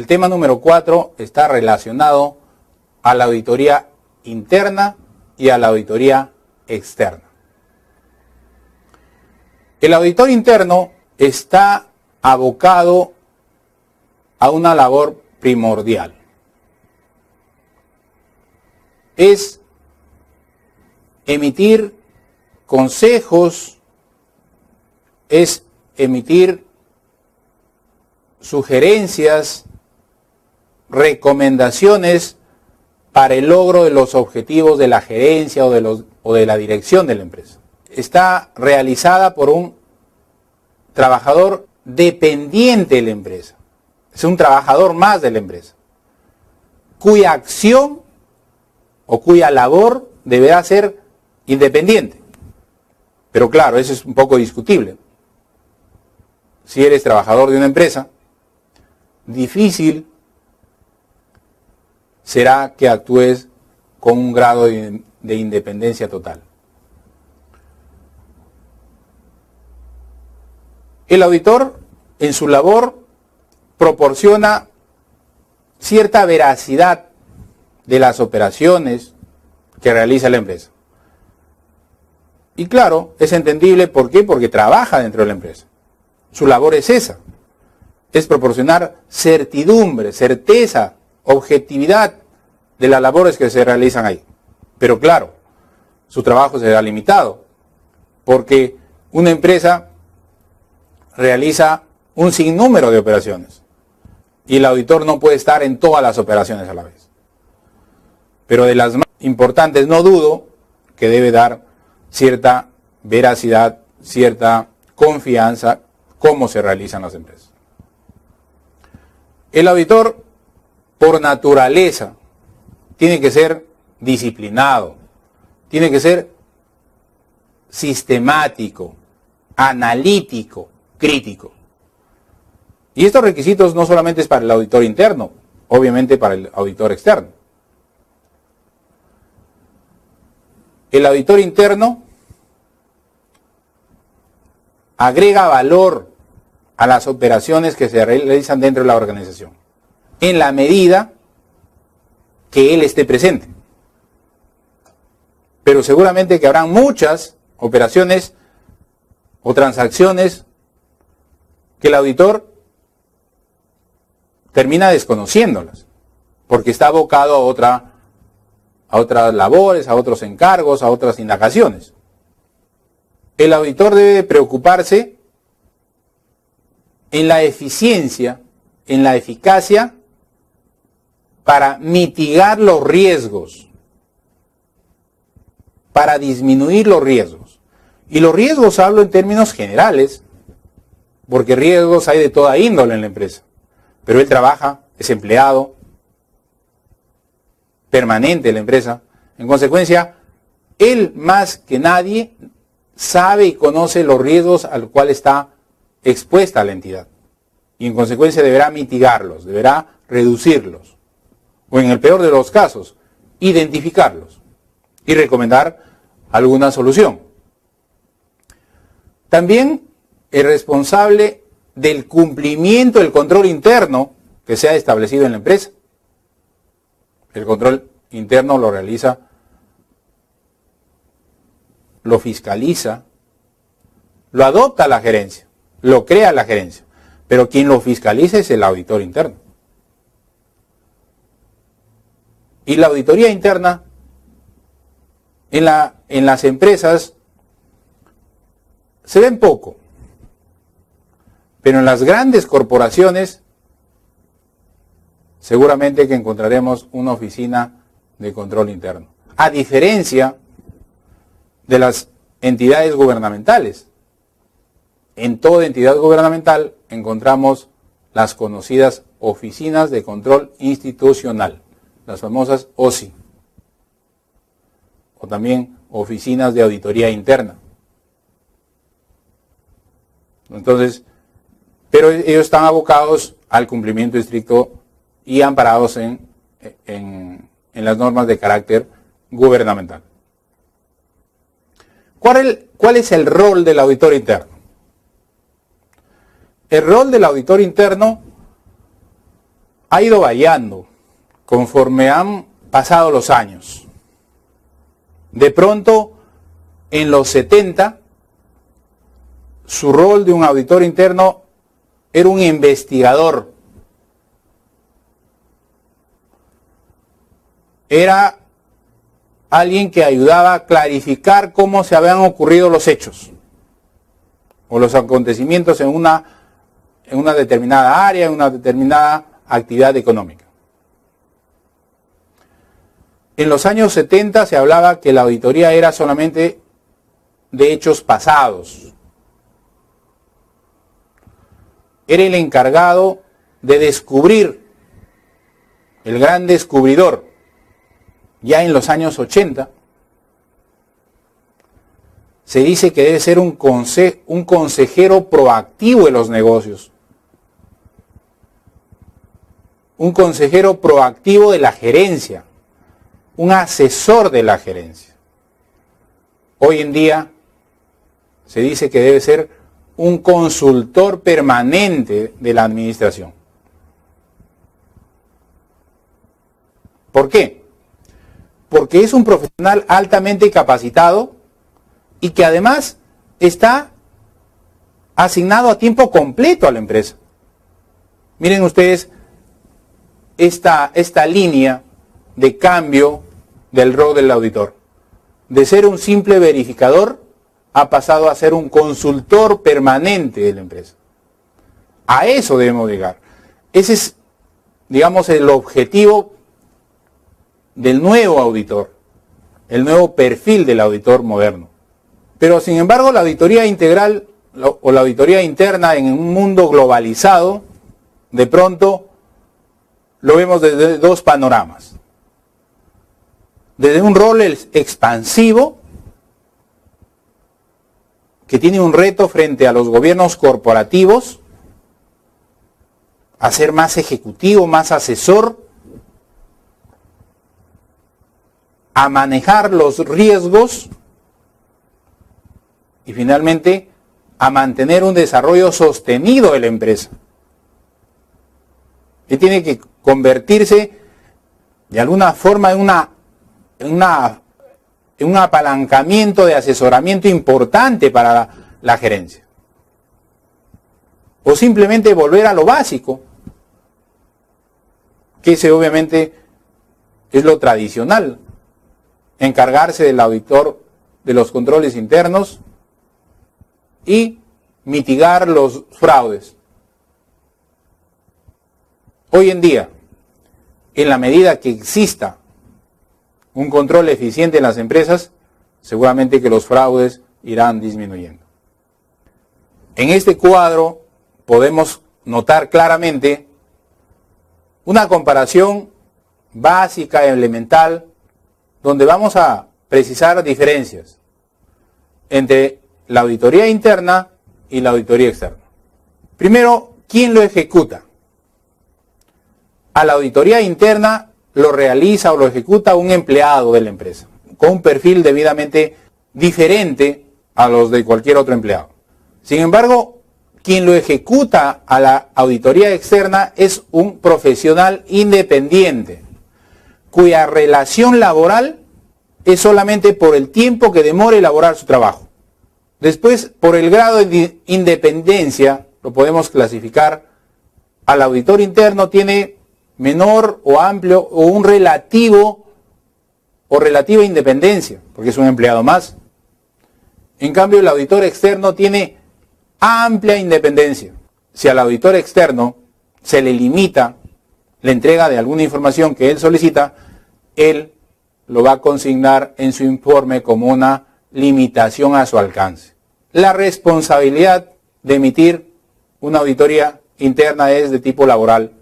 El tema número 4 está relacionado a la auditoría interna y a la auditoría externa. El auditor interno está abocado a una labor primordial. Es emitir consejos, es emitir sugerencias, recomendaciones para el logro de los objetivos de la gerencia o de la dirección de la empresa. Está realizada por un trabajador dependiente de la empresa. Es un trabajador más de la empresa, cuya acción o cuya labor deberá ser independiente. Pero claro, eso es un poco discutible. Si eres trabajador de una empresa, difícil será que actúes con un grado de independencia total. El auditor, en su labor, proporciona cierta veracidad de las operaciones que realiza la empresa. Y claro, es entendible, ¿por qué? Porque trabaja dentro de la empresa. Su labor es esa, es proporcionar certidumbre, certeza, objetividad de las labores que se realizan ahí. Pero claro, su trabajo será limitado, porque una empresa realiza un sinnúmero de operaciones y el auditor no puede estar en todas las operaciones a la vez. Pero de las más importantes no dudo que debe dar cierta veracidad, cierta confianza cómo se realizan las empresas. El auditor, por naturaleza, tiene que ser disciplinado, tiene que ser sistemático, analítico, crítico. Y estos requisitos no solamente es para el auditor interno, obviamente para el auditor externo. El auditor interno agrega valor a las operaciones que se realizan dentro de la organización, en la medida que él esté presente. Pero seguramente que habrán muchas operaciones o transacciones que el auditor termina desconociéndolas, porque está abocado a otras labores, a otros encargos, a otras indagaciones. El auditor debe preocuparse en la eficiencia, en la eficacia, para mitigar los riesgos, para disminuir los riesgos. Y los riesgos hablo en términos generales, porque riesgos hay de toda índole en la empresa. Pero él trabaja, es empleado permanente en la empresa. En consecuencia, él más que nadie sabe y conoce los riesgos al cual está expuesta la entidad. Y en consecuencia deberá mitigarlos, deberá reducirlos. O en el peor de los casos, identificarlos y recomendar alguna solución. También es responsable del cumplimiento del control interno que se ha establecido en la empresa. El control interno lo realiza, lo fiscaliza, lo adopta la gerencia, lo crea la gerencia, pero quien lo fiscaliza es el auditor interno. Y la auditoría interna en las empresas se ven poco, pero en las grandes corporaciones seguramente que encontraremos una oficina de control interno. A diferencia de las entidades gubernamentales. En toda entidad gubernamental encontramos las conocidas oficinas de control institucional, las famosas OSI, o también oficinas de auditoría interna. Entonces, pero ellos están abocados al cumplimiento estricto y amparados en las normas de carácter gubernamental. ¿Cuál es el rol del auditor interno? El rol del auditor interno ha ido variando conforme han pasado los años. De pronto, en los 70, su rol de un auditor interno era un investigador. Era alguien que ayudaba a clarificar cómo se habían ocurrido los hechos o los acontecimientos en una determinada área, en una determinada actividad económica. En los años 70 se hablaba que la auditoría era solamente de hechos pasados. Era el encargado de descubrir, el gran descubridor. Ya en los años 80 se dice que debe ser un consejero proactivo de los negocios, un consejero proactivo de la gerencia, un asesor de la gerencia. Hoy en día se dice que debe ser un consultor permanente de la administración. ¿Por qué? Porque es un profesional altamente capacitado y que además está asignado a tiempo completo a la empresa. Miren ustedes esta línea de cambio del rol del auditor. De ser un simple verificador, ha pasado a ser un consultor permanente de la empresa. A eso debemos llegar. Ese es, digamos, el objetivo del nuevo auditor, el nuevo perfil del auditor moderno. Pero sin embargo, la auditoría integral o la auditoría interna en un mundo globalizado, de pronto lo vemos desde dos panoramas. Desde un rol expansivo, que tiene un reto frente a los gobiernos corporativos, a ser más ejecutivo, más asesor, a manejar los riesgos y finalmente a mantener un desarrollo sostenido de la empresa. Y tiene que convertirse de alguna forma en un apalancamiento de asesoramiento importante para la gerencia. O simplemente volver a lo básico, que ese obviamente es lo tradicional, encargarse del auditor de los controles internos y mitigar los fraudes. Hoy en día, en la medida que exista un control eficiente en las empresas, seguramente que los fraudes irán disminuyendo. En este cuadro podemos notar claramente una comparación básica, elemental, donde vamos a precisar diferencias entre la auditoría interna y la auditoría externa. Primero, ¿quién lo ejecuta? A la auditoría interna lo realiza o lo ejecuta un empleado de la empresa, con un perfil debidamente diferente a los de cualquier otro empleado. Sin embargo, quien lo ejecuta a la auditoría externa es un profesional independiente, cuya relación laboral es solamente por el tiempo que demore elaborar su trabajo. Después, por el grado de independencia, lo podemos clasificar, al auditor interno tiene menor o amplio o un relativo o relativa independencia, porque es un empleado más. En cambio, el auditor externo tiene amplia independencia. Si al auditor externo se le limita la entrega de alguna información que él solicita, él lo va a consignar en su informe como una limitación a su alcance. La responsabilidad de emitir una auditoría interna es de tipo laboral,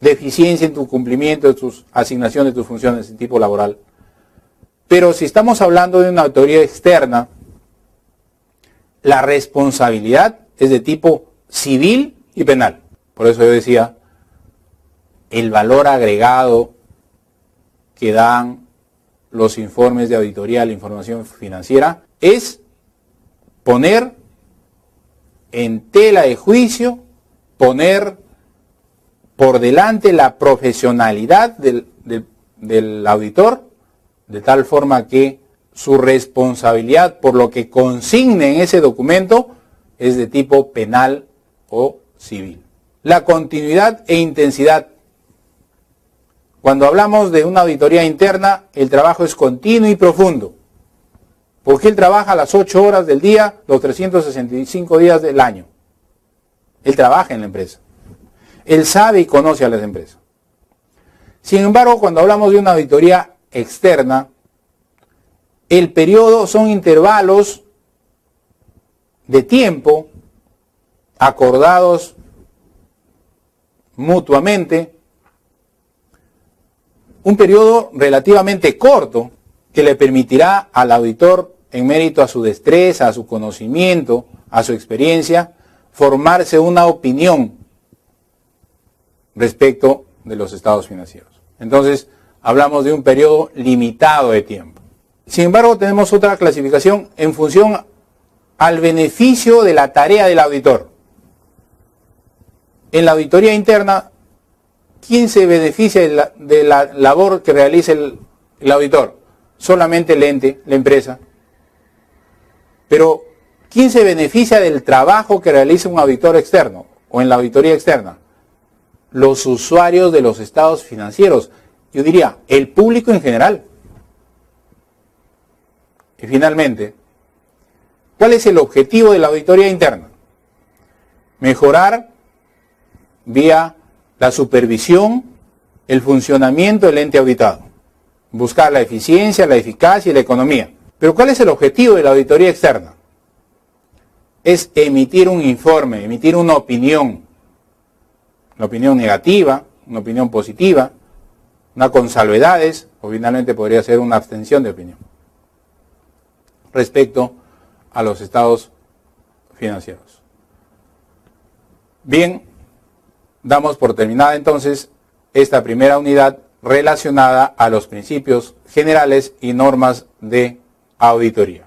de eficiencia en tu cumplimiento de tus asignaciones de tus funciones de tipo laboral. Pero si estamos hablando de una auditoría externa, la responsabilidad es de tipo civil y penal. Por eso yo decía, el valor agregado que dan los informes de auditoría, la información financiera, es poner en tela de juicio, poner por delante la profesionalidad del auditor, de tal forma que su responsabilidad por lo que consigne en ese documento es de tipo penal o civil. La continuidad e intensidad. Cuando hablamos de una auditoría interna, el trabajo es continuo y profundo, porque él trabaja las 8 horas del día, los 365 días del año. Él trabaja en la empresa. Él sabe y conoce a las empresas. Sin embargo, cuando hablamos de una auditoría externa, el periodo son intervalos de tiempo acordados mutuamente, un periodo relativamente corto que le permitirá al auditor, en mérito a su destreza, a su conocimiento, a su experiencia, formarse una opinión respecto de los estados financieros. Entonces, hablamos de un periodo limitado de tiempo. Sin embargo, tenemos otra clasificación en función al beneficio de la tarea del auditor. En la auditoría interna, ¿quién se beneficia de la labor que realiza el auditor? Solamente el ente, la empresa. Pero, ¿quién se beneficia del trabajo que realiza un auditor externo o en la auditoría externa? Los usuarios de los estados financieros. Yo diría, el público en general. Y finalmente, ¿cuál es el objetivo de la auditoría interna? Mejorar vía la supervisión, el funcionamiento del ente auditado. Buscar la eficiencia, la eficacia y la economía. Pero ¿cuál es el objetivo de la auditoría externa? Es emitir un informe, emitir una opinión negativa, una opinión positiva, una con salvedades, o finalmente podría ser una abstención de opinión, respecto a los estados financieros. Bien, damos por terminada entonces esta primera unidad relacionada a los principios generales y normas de auditoría.